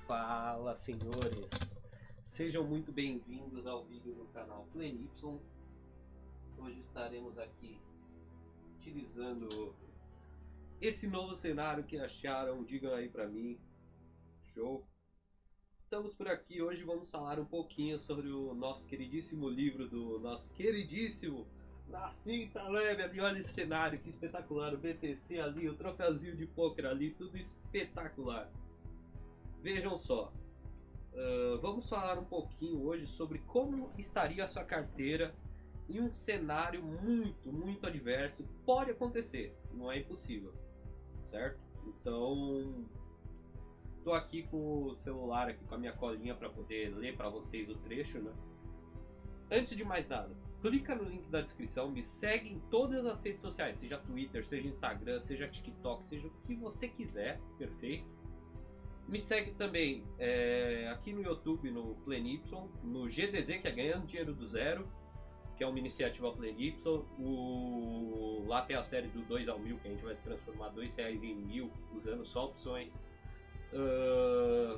Fala, senhores, sejam muito bem-vindos ao vídeo do canal PlenY. Hoje estaremos aqui utilizando esse novo cenário que acharam, digam aí pra mim. Show! Estamos por aqui, hoje vamos falar um pouquinho sobre o nosso queridíssimo livro do nosso queridíssimo Nassim Taleb. E olha esse cenário, que espetacular, o BTC ali, o troféuzinho de pôquer ali, tudo espetacular. Vejam só, vamos falar um pouquinho hoje sobre como estaria a sua carteira em um cenário muito adverso. Pode acontecer, não é impossível, certo? Então, estou aqui com o celular, aqui com a minha colinha para poder ler para vocês o trecho, né? Antes de mais nada, clica no link da descrição, me segue em todas as redes sociais, seja Twitter, seja Instagram, seja TikTok, seja o que você quiser, perfeito? Me segue também aqui no YouTube, no PlenY, no GDZ, que é Ganhando Dinheiro do Zero, que é uma iniciativa PlenY. Lá tem a série do 2 ao 1000, que a gente vai transformar R$2 em 1000, usando só opções,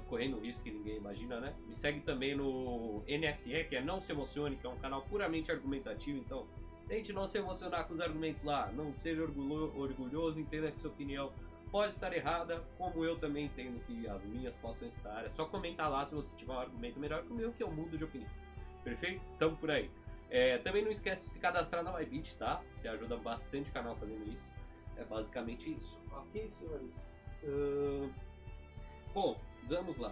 correndo risco que ninguém imagina, né? Me segue também no NSE, que é Não Se Emocione, que é um canal puramente argumentativo. Então, tente não se emocionar com os argumentos lá, não seja orgulhoso, entenda que sua opinião pode estar errada, como eu também entendo que as minhas possam estar. É só comentar lá se você tiver um argumento melhor que o meu, que eu mudo de opinião. Perfeito? Tamo por aí. Também não esquece de se cadastrar na Bybit, tá? Você ajuda bastante o canal fazendo isso. É basicamente isso. Ok, senhores? Bom, vamos lá.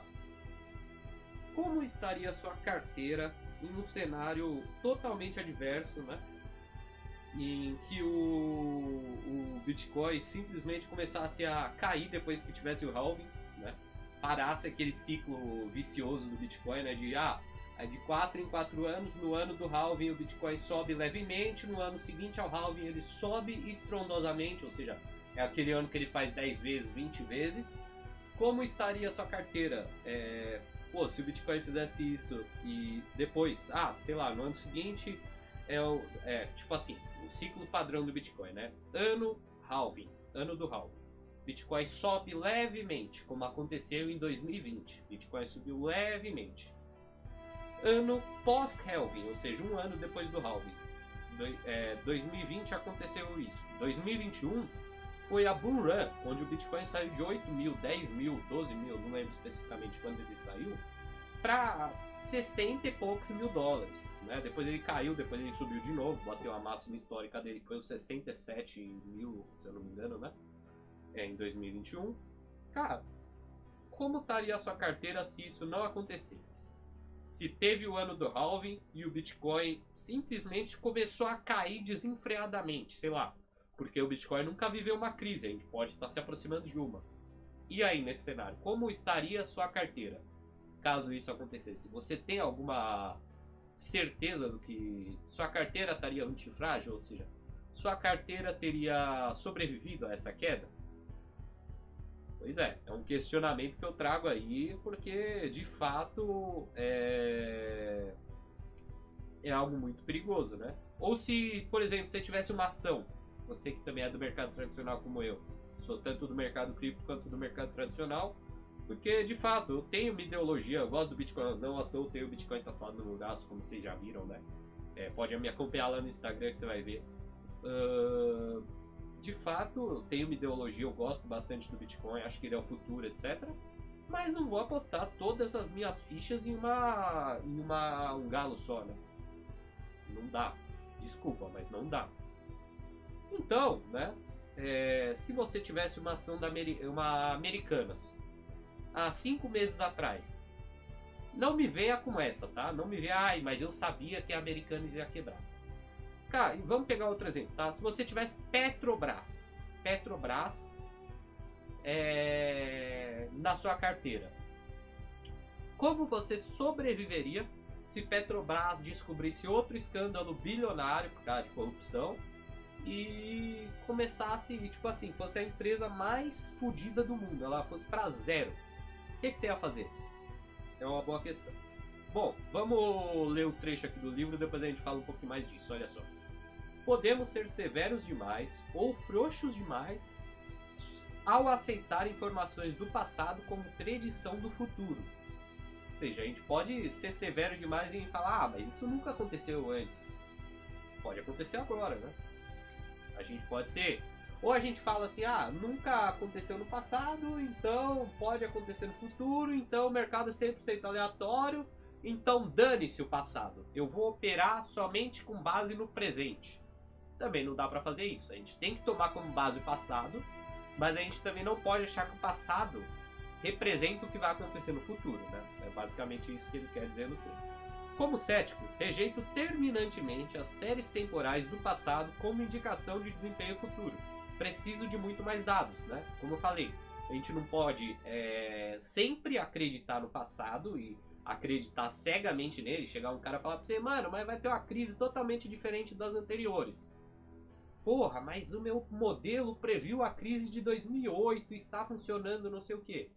Como estaria a sua carteira em um cenário totalmente adverso, né? Em que o Bitcoin simplesmente começasse a cair depois que tivesse o halving, né? Parasse aquele ciclo vicioso do Bitcoin, né? De 4 em 4 anos, no ano do halving o Bitcoin sobe levemente, no ano seguinte ao halving ele sobe estrondosamente, ou seja, é aquele ano que ele faz 10 vezes, 20 vezes. Como estaria a sua carteira? Se o Bitcoin fizesse isso e depois, sei lá, no ano seguinte... tipo assim, o ciclo padrão do Bitcoin, né? Ano do halving. Bitcoin sobe levemente, como aconteceu em 2020. Bitcoin subiu levemente. Ano pós-halving, ou seja, um ano depois do halving. 2020 aconteceu isso. 2021 foi a bull run, onde o Bitcoin saiu de 8 mil, 10 mil, 12 mil, não lembro especificamente quando ele saiu, para 60 e poucos mil dólares, né? Depois ele caiu, depois ele subiu de novo, bateu a máxima histórica dele, que foi os 67 mil, se eu não me engano, né? Em 2021. Cara, como estaria a sua carteira se isso não acontecesse? Se teve o ano do halving e o Bitcoin simplesmente começou a cair desenfreadamente, sei lá, porque o Bitcoin nunca viveu uma crise, a gente pode estar se aproximando de uma. E aí, nesse cenário, como estaria a sua carteira? Caso isso acontecesse, você tem alguma certeza do que sua carteira estaria antifrágil, ou seja, sua carteira teria sobrevivido a essa queda? Pois é um questionamento que eu trago aí, porque de fato é algo muito perigoso, né? Ou se, por exemplo, você tivesse uma ação, você que também é do mercado tradicional como eu, sou tanto do mercado cripto quanto do mercado tradicional, porque, de fato, eu tenho uma ideologia, eu gosto do Bitcoin, não à toa eu tenho o Bitcoin tatuado no meu braço, como vocês já viram, né? Pode me acompanhar lá no Instagram que você vai ver. De fato, eu tenho uma ideologia, eu gosto bastante do Bitcoin, acho que ele é o futuro, etc. Mas não vou apostar todas as minhas fichas em um galo só, né? Não dá. Desculpa, mas não dá. Então, né? Se você tivesse uma ação uma Americanas há 5 meses atrás, não me venha com essa, tá? Não me venha, mas eu sabia que a Americanas ia quebrar. Cara, vamos pegar outro exemplo, tá? Se você tivesse Petrobras na sua carteira, como você sobreviveria se Petrobras descobrisse outro escândalo bilionário por causa de corrupção e começasse, tipo assim, fosse a empresa mais fodida do mundo, ela fosse para zero? O que você ia fazer? É uma boa questão. Bom, vamos ler o trecho aqui do livro, depois a gente fala um pouquinho mais disso, olha só. Podemos ser severos demais ou frouxos demais ao aceitar informações do passado como predição do futuro. Ou seja, a gente pode ser severo demais em falar, ah, mas isso nunca aconteceu antes. Pode acontecer agora, né? A gente pode ser... Ou a gente fala assim, ah, nunca aconteceu no passado, então pode acontecer no futuro, então o mercado é 100% aleatório, então dane-se o passado. Eu vou operar somente com base no presente. Também não dá pra fazer isso. A gente tem que tomar como base o passado, mas a gente também não pode achar que o passado representa o que vai acontecer no futuro, né? É basicamente isso que ele quer dizer no texto. Como cético, rejeito terminantemente as séries temporais do passado como indicação de desempenho futuro. Preciso de muito mais dados, né? Como eu falei, a gente não pode sempre acreditar no passado e acreditar cegamente nele. Chegar um cara e falar pra você, mano, mas vai ter uma crise totalmente diferente das anteriores. Porra, mas o meu modelo previu a crise de 2008, está funcionando não sei o que.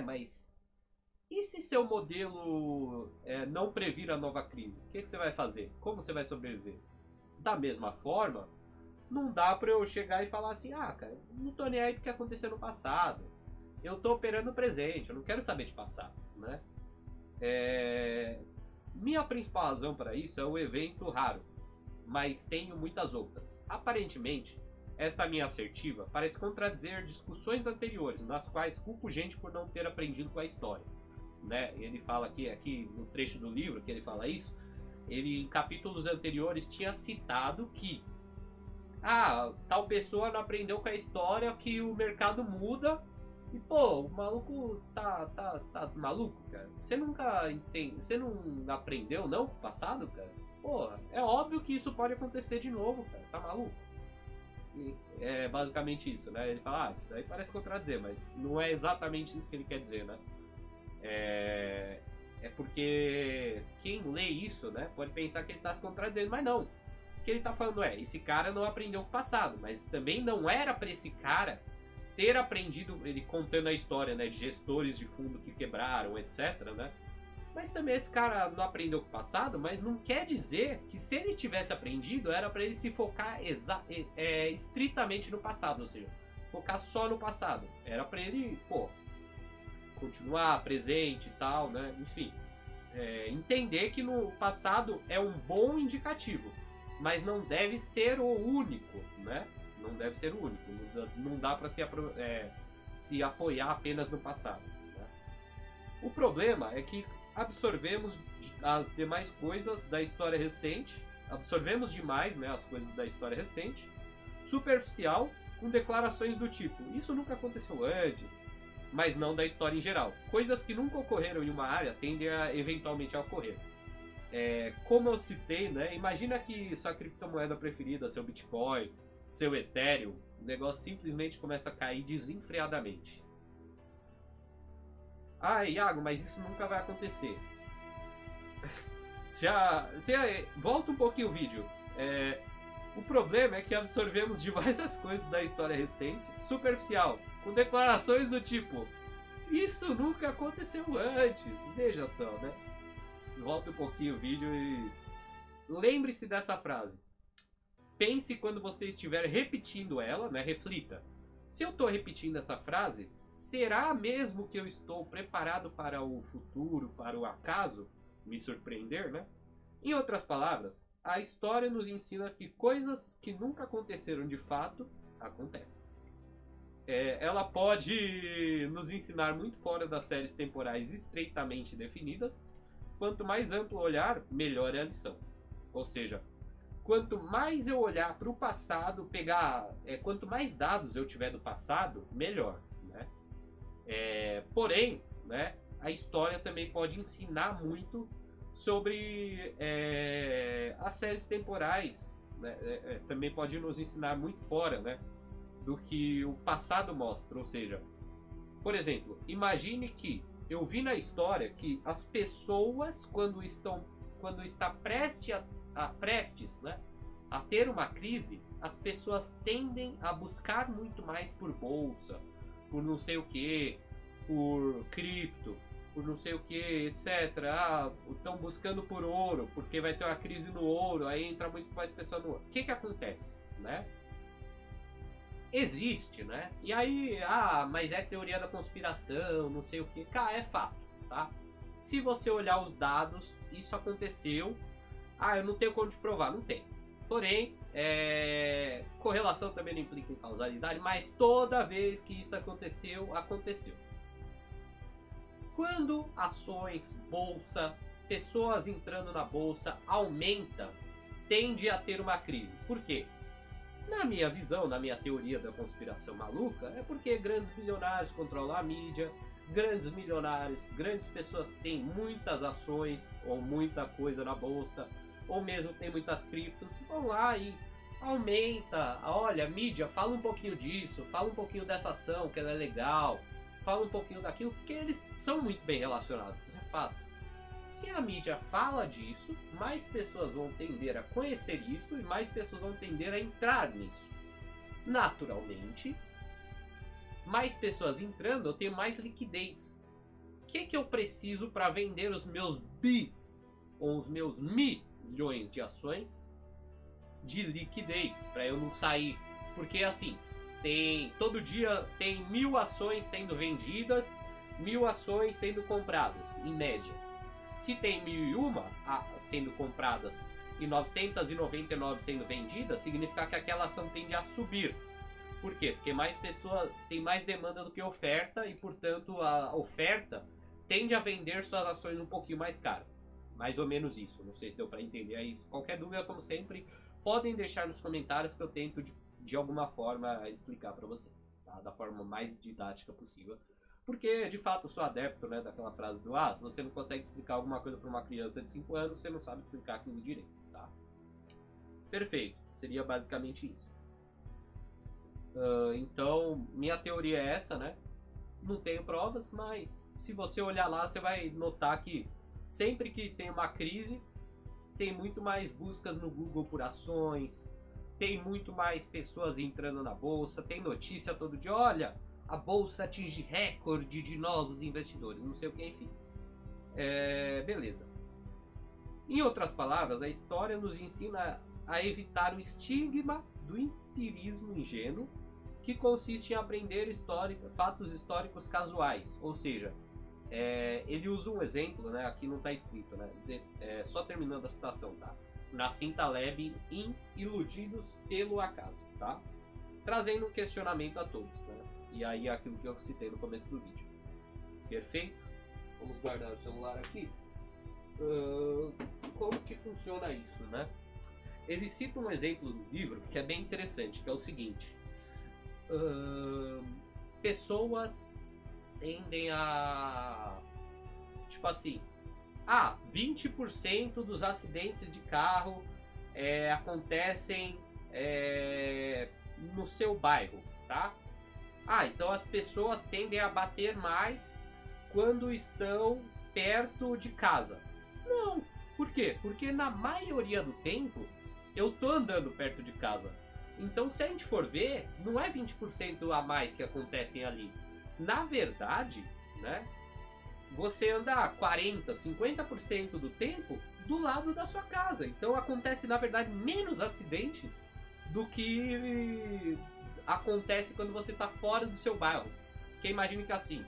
Mas e se seu modelo não previr a nova crise? O que você vai fazer? Como você vai sobreviver? Da mesma forma, não dá pra eu chegar e falar assim, ah, cara, não tô nem aí porque aconteceu no passado. Eu tô operando no presente, eu não quero saber de passado, né? Minha principal razão para isso é o evento raro, mas tenho muitas outras. Aparentemente, esta minha assertiva parece contradizer discussões anteriores, nas quais culpo gente por não ter aprendido com a história. Né? Ele fala aqui no trecho do livro que ele fala isso, ele em capítulos anteriores tinha citado que tal pessoa não aprendeu com a história, que o mercado muda e pô, o maluco tá maluco, cara. Você nunca entende, você não aprendeu não com o passado, cara? Porra, é óbvio que isso pode acontecer de novo, cara. Tá maluco? E é basicamente isso, né? Ele fala, isso daí parece contradizer, mas não é exatamente isso que ele quer dizer, né? É porque quem lê isso, né, pode pensar que ele está se contradizendo, mas não. O que ele está falando esse cara não aprendeu com o passado, mas também não era para esse cara ter aprendido, ele contando a história, né, de gestores de fundo que quebraram, etc, né? Mas também esse cara não aprendeu com o passado, mas não quer dizer que se ele tivesse aprendido, era para ele se focar estritamente no passado, ou seja, focar só no passado. Era para ele, continuar presente e tal, né? Enfim, entender que no passado é um bom indicativo, mas não deve ser o único, né? Não deve ser o único. Não dá para se apoiar apenas no passado. Né? O problema é que absorvemos as demais coisas da história recente, absorvemos demais, né, as coisas da história recente, superficial, com declarações do tipo, isso nunca aconteceu antes, mas não da história em geral. Coisas que nunca ocorreram em uma área tendem a eventualmente a ocorrer. Como eu citei, né, imagina que sua criptomoeda preferida, seu Bitcoin, seu Ethereum, o negócio simplesmente começa a cair desenfreadamente. Iago, mas isso nunca vai acontecer. Volta um pouquinho o vídeo. O problema é que absorvemos demais as coisas da história recente, superficial, com declarações do tipo, isso nunca aconteceu antes. Veja só, né? Volta um pouquinho o vídeo e lembre-se dessa frase. Pense quando você estiver repetindo ela, né? Reflita. Se eu estou repetindo essa frase, será mesmo que eu estou preparado para o futuro, para o acaso me surpreender, né? Em outras palavras, a história nos ensina que coisas que nunca aconteceram de fato acontecem. Ela pode nos ensinar muito fora das séries temporais estreitamente definidas. Quanto mais amplo olhar, melhor é a lição. Ou seja, quanto mais eu olhar para o passado, quanto mais dados eu tiver do passado, melhor. Né? Porém, né, a história também pode ensinar muito sobre as séries temporais, né? Também pode nos ensinar muito fora, né, do que o passado mostra. Ou seja, por exemplo, imagine que eu vi na história que as pessoas, quando está prestes, né, a ter uma crise, as pessoas tendem a buscar muito mais por bolsa, por não sei o que, por cripto, por não sei o que, etc. Estão buscando por ouro, porque vai ter uma crise no ouro, aí entra muito mais pessoa no ouro. O que acontece, né? existe, né? E aí, mas é teoria da conspiração, não sei o que. Cara, é fato, tá? Se você olhar os dados, isso aconteceu. Eu não tenho como te provar, não tem. Porém, correlação também não implica em causalidade, mas toda vez que isso aconteceu, aconteceu. Quando ações, bolsa, pessoas entrando na bolsa aumenta, tende a ter uma crise. Por quê? Na minha visão, na minha teoria da conspiração maluca, é porque grandes milionários controlam a mídia, grandes milionários, grandes pessoas têm muitas ações ou muita coisa na bolsa, ou mesmo tem muitas criptos, vão lá e aumenta, olha, mídia, fala um pouquinho disso, fala um pouquinho dessa ação que ela é legal, fala um pouquinho daquilo, porque eles são muito bem relacionados, isso é fato. Se a mídia fala disso, mais pessoas vão tender a conhecer isso e mais pessoas vão tender a entrar nisso. Naturalmente, mais pessoas entrando, eu tenho mais liquidez. O que eu preciso para vender os meus ou os meus milhões de ações? De liquidez, para eu não sair. Porque assim, todo dia tem 1000 ações sendo vendidas, 1000 ações sendo compradas, em média. Se tem 1001 sendo compradas e 999 sendo vendidas, significa que aquela ação tende a subir. Por quê? Porque mais pessoas tem mais demanda do que oferta e, portanto, a oferta tende a vender suas ações um pouquinho mais caro. Mais ou menos isso. Não sei se deu para entender. É isso. Qualquer dúvida, como sempre, podem deixar nos comentários que eu tento de alguma forma explicar para vocês, tá? Da forma mais didática possível. Porque, de fato, eu sou adepto, né, daquela frase do se você não consegue explicar alguma coisa para uma criança de 5 anos, você não sabe explicar aquilo direito, tá? Perfeito. Seria basicamente isso. Então, minha teoria é essa, né? Não tenho provas, mas se você olhar lá, você vai notar que sempre que tem uma crise, tem muito mais buscas no Google por ações, tem muito mais pessoas entrando na bolsa, tem notícia todo dia, olha, a bolsa atinge recorde de novos investidores, não sei o que, enfim. Beleza. Em outras palavras, a história nos ensina a evitar o estigma do empirismo ingênuo, que consiste em aprender fatos históricos casuais, ou seja, ele usa um exemplo, né? Aqui não está escrito, né? Só terminando a citação, tá? Nassim Taleb em Iludidos pelo Acaso, tá? Trazendo um questionamento a todos, né? E aí aquilo que eu citei no começo do vídeo. Perfeito? Vamos guardar o celular aqui. Como que funciona isso, né? Ele cita um exemplo no livro que é bem interessante, que é o seguinte. Pessoas tendem a... Tipo assim... 20% dos acidentes de carro acontecem no seu bairro, tá? Então as pessoas tendem a bater mais quando estão perto de casa. Não. Por quê? Porque na maioria do tempo eu tô andando perto de casa. Então, se a gente for ver, não é 20% a mais que acontecem ali. Na verdade, né, você anda 40, 50% do tempo do lado da sua casa. Então, acontece, na verdade, menos acidente do que acontece quando você está fora do seu bairro. Porque imagine que assim,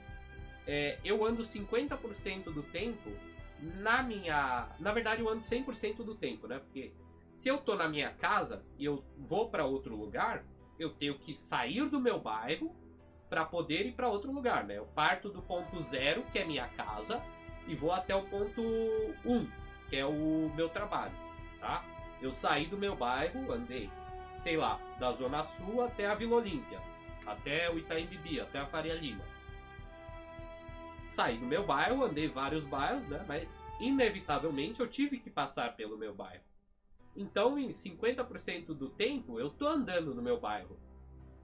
eu ando 50% do tempo na verdade, eu ando 100% do tempo, né? Porque se eu tô na minha casa e eu vou para outro lugar, eu tenho que sair do meu bairro para poder ir para outro lugar, né? Eu parto do ponto 0, que é minha casa, e vou até o ponto 1, que é o meu trabalho, tá? Eu saí do meu bairro, andei, sei lá, da Zona Sul até a Vila Olímpia, até o Itaim Bibi, até a Faria Lima. Saí do meu bairro, andei vários bairros, né? Mas inevitavelmente eu tive que passar pelo meu bairro. Então, em 50% do tempo, eu tô andando no meu bairro.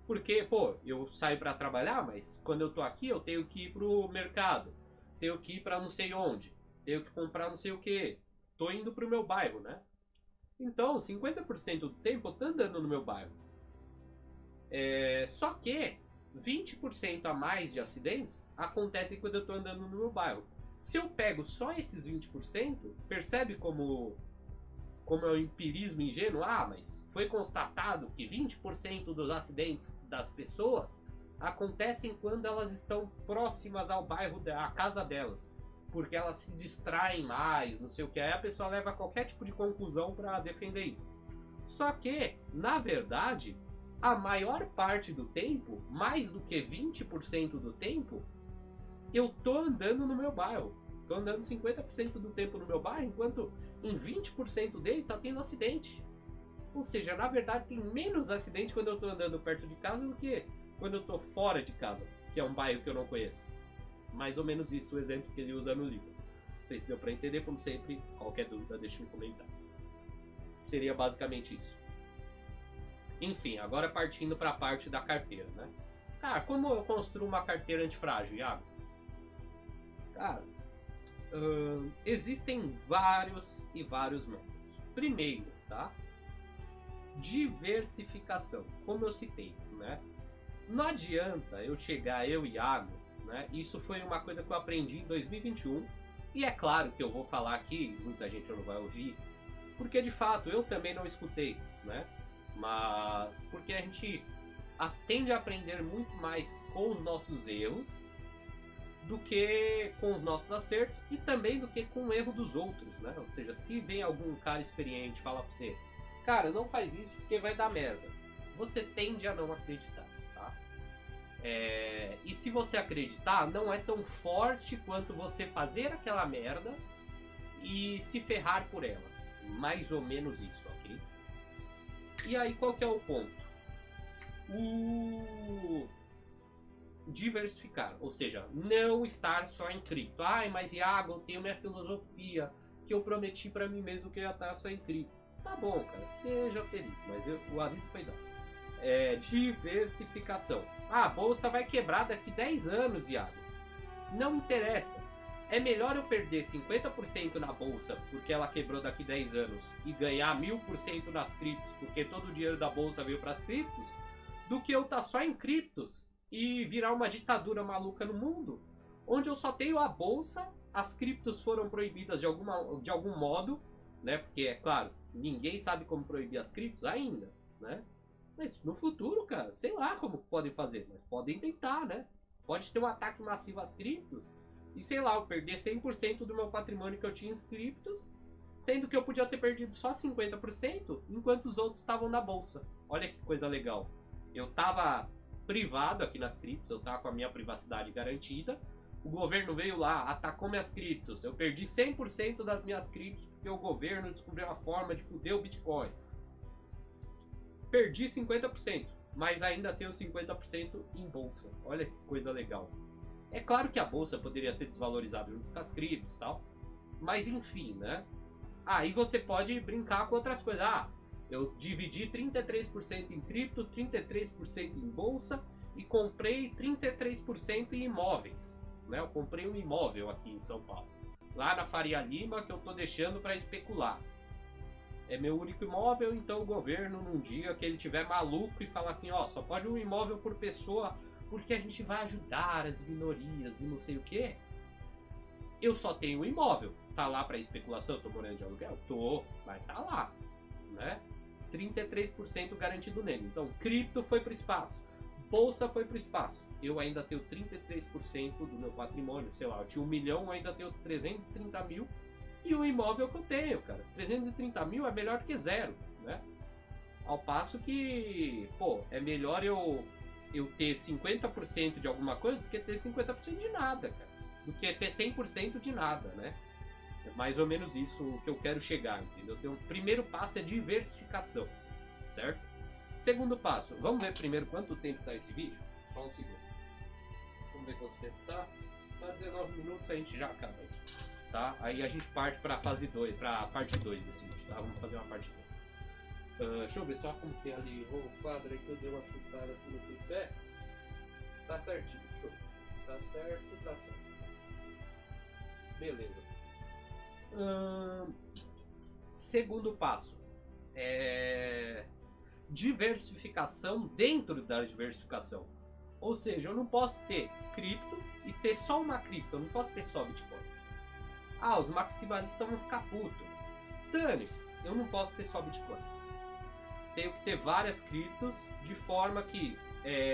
Porque, eu saio para trabalhar, mas quando eu tô aqui, eu tenho que ir pro mercado. Tenho que ir para não sei onde. Tenho que comprar não sei o que. Tô indo pro meu bairro, né? Então, 50% do tempo eu tô andando no meu bairro. Só que 20% a mais de acidentes acontecem quando eu tô andando no meu bairro. Se eu pego só esses 20%, percebe como como é o empirismo ingênuo, mas foi constatado que 20% dos acidentes das pessoas acontecem quando elas estão próximas ao bairro, à casa delas, porque elas se distraem mais, não sei o que. Aí a pessoa leva qualquer tipo de conclusão para defender isso. Só que, na verdade, a maior parte do tempo, mais do que 20% do tempo, eu tô andando no meu bairro. Tô andando 50% do tempo no meu bairro, enquanto em 20% dele tá tendo acidente. Ou seja, na verdade tem menos acidente quando eu tô andando perto de casa do que quando eu tô fora de casa, que é um bairro que eu não conheço. Mais ou menos isso o exemplo que ele usa no livro. Não sei se deu para entender, como sempre, qualquer dúvida deixa um comentário. Seria basicamente isso. Enfim, agora partindo para a parte da carteira, né? Cara, como eu construo uma carteira antifrágil, Iago? Cara, existem vários e vários métodos. Primeiro, tá? Diversificação, como eu citei, né? Não adianta eu chegar, eu e Iago, né? Isso foi uma coisa que eu aprendi em 2021, e é claro que eu vou falar aqui, muita gente não vai ouvir, porque de fato eu também não escutei, né? Mas porque a gente tende a aprender muito mais com os nossos erros do que com os nossos acertos, e também do que com o erro dos outros, né? Ou seja, se vem algum cara experiente falar pra você, cara, não faz isso porque vai dar merda, você tende a não acreditar, tá? E se você acreditar, não é tão forte quanto você fazer aquela merda e se ferrar por ela. Mais ou menos isso, ok? E aí, qual que é o ponto? O diversificar, ou seja, não estar só em cripto. Mas Iago, eu tenho minha filosofia, que eu prometi pra mim mesmo que eu ia estar só em cripto. Tá bom, cara, seja feliz, mas o aviso foi dado. Diversificação. A bolsa vai quebrar daqui 10 anos, Iago. Não interessa. É melhor eu perder 50% na bolsa porque ela quebrou daqui 10 anos e ganhar 1000% nas criptos porque todo o dinheiro da bolsa veio para as criptos, do que eu estar só em criptos e virar uma ditadura maluca no mundo, onde eu só tenho a bolsa, as criptos foram proibidas de algum modo, né? Porque é claro, ninguém sabe como proibir as criptos ainda, né? Mas no futuro, cara, sei lá como podem fazer, mas podem tentar, né? Pode ter um ataque massivo às criptos e sei lá, eu perder 100% do meu patrimônio que eu tinha em criptos, sendo que eu podia ter perdido só 50% enquanto os outros estavam na bolsa. Olha que coisa legal. Eu tava privado aqui nas criptos, eu tava com a minha privacidade garantida. O governo veio lá, atacou minhas criptos. Eu perdi 100% das minhas criptos porque o governo descobriu a forma de foder o Bitcoin. Perdi 50%, mas ainda tenho 50% em bolsa. Olha que coisa legal. É claro que a bolsa poderia ter desvalorizado junto com as criptos e tal, mas enfim, né? Aí você pode brincar com outras coisas. Eu dividi 33% em cripto, 33% em bolsa e comprei 33% em imóveis, né? Eu comprei um imóvel aqui em São Paulo, lá na Faria Lima, que eu tô deixando para especular. É meu único imóvel, então o governo, num dia que ele tiver maluco e falar assim, só pode um imóvel por pessoa, porque a gente vai ajudar as minorias e não sei o que, eu só tenho um imóvel. Tá lá para especulação, eu tô morando de aluguel? Tô, mas tá lá, né? 33% garantido nele. Então, cripto foi pro espaço, bolsa foi pro espaço. Eu ainda tenho 33% do meu patrimônio, sei lá, eu tinha 1 milhão, eu ainda tenho 330 mil. E o imóvel que eu tenho, cara, 330 mil é melhor que zero, né? Ao passo que, é melhor eu ter 50% de alguma coisa do que ter 50% de nada, cara. Do que ter 100% de nada, né? É mais ou menos isso que eu quero chegar, entendeu? Então, o primeiro passo é diversificação, certo? Segundo passo, vamos ver primeiro quanto tempo tá esse vídeo? Só um segundo. Vamos ver quanto tempo tá. Tá 19 minutos, a gente já acaba aí, tá? Aí a gente parte pra fase 2, pra parte 2 desse vídeo, tá? Vamos fazer uma parte 2. Deixa eu ver só como tem ali o quadro aí que eu dei uma chutada aqui no tripé. Tá certinho, show. Tá certo, tá certo. Beleza. Segundo passo diversificação dentro da diversificação. Ou seja, eu não posso ter cripto e ter só uma cripto, eu não posso ter só Bitcoin. Os maximalistas vão ficar putos. dane-se, eu não posso ter só Bitcoin. Tenho que ter várias criptos de forma que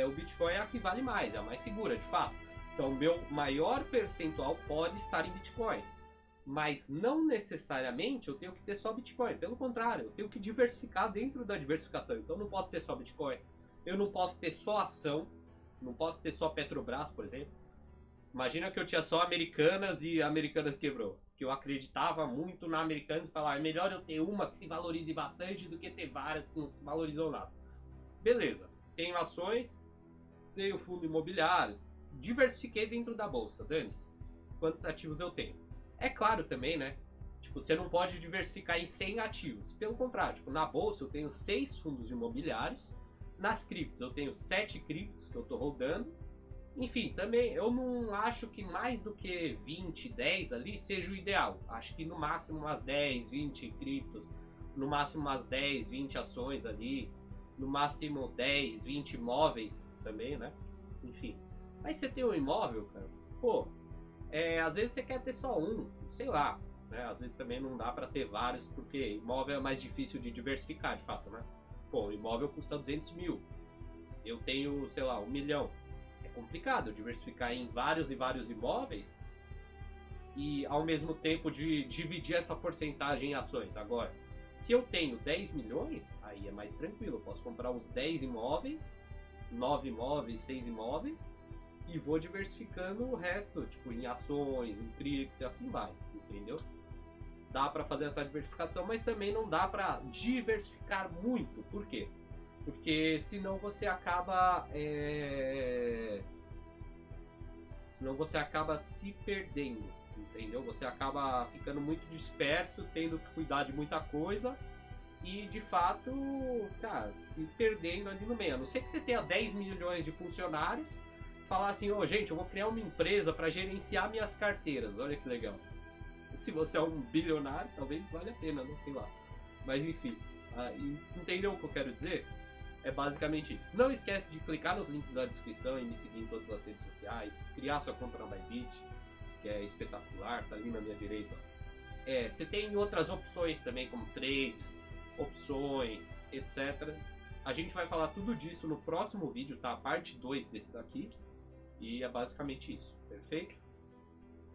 o Bitcoin é a que vale mais, é a mais segura, de fato. Então, meu maior percentual pode estar em Bitcoin. Mas não necessariamente eu tenho que ter só Bitcoin. Pelo contrário, eu tenho que diversificar dentro da diversificação. Então, eu não posso ter só Bitcoin. Eu não posso ter só ação. Não posso ter só Petrobras, por exemplo. Imagina que eu tinha só Americanas e Americanas quebrou. Que eu acreditava muito na Americanas e falava, é melhor eu ter uma que se valorize bastante do que ter várias que não se valorizam nada. Beleza, tenho ações, tenho fundo imobiliário, diversifiquei dentro da bolsa, dane-se. Quantos ativos eu tenho? É claro também, né? Tipo, você não pode diversificar em 100 ativos. Pelo contrário, tipo, na bolsa eu tenho 6 fundos imobiliários, nas criptos eu tenho 7 criptos que eu tô rodando. Enfim, também eu não acho que mais do que 20, 10 ali seja o ideal. Acho que no máximo umas 10, 20 criptos, no máximo umas 10, 20 ações ali, no máximo 10, 20 imóveis também, né? Enfim. Mas você tem um imóvel, cara, pô, às vezes você quer ter só um, sei lá, né? Às vezes também não dá pra ter vários, porque imóvel é mais difícil de diversificar, de fato, né? Pô, o imóvel custa 200 mil, eu tenho, sei lá, 1 milhão. É complicado diversificar em vários e vários imóveis e ao mesmo tempo de dividir essa porcentagem em ações. Agora, se eu tenho 10 milhões, aí é mais tranquilo, eu posso comprar uns 10 imóveis, 9 imóveis, 6 imóveis e vou diversificando o resto, tipo em ações, em cripto, e assim vai, entendeu? Dá para fazer essa diversificação, mas também não dá para diversificar muito. Por quê? Porque senão você acaba se perdendo, entendeu? Você acaba ficando muito disperso, tendo que cuidar de muita coisa e de fato, cara, se perdendo ali no meio. A não ser que você tenha 10 milhões de funcionários, falar assim, ô gente, eu vou criar uma empresa para gerenciar minhas carteiras, olha que legal. Se você é um bilionário, talvez valha a pena, né? Sei lá. Mas enfim, entendeu o que eu quero dizer? É basicamente isso. Não esquece de clicar nos links da descrição e me seguir em todas as redes sociais, criar sua conta na Bybit, que é espetacular, tá ali na minha direita. Você tem outras opções também, como trades, opções, etc. A gente vai falar tudo disso no próximo vídeo, tá? A parte 2 desse daqui. E é basicamente isso, perfeito?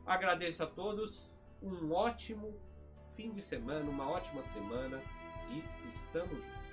Agradeço a todos, um ótimo fim de semana, uma ótima semana e estamos juntos.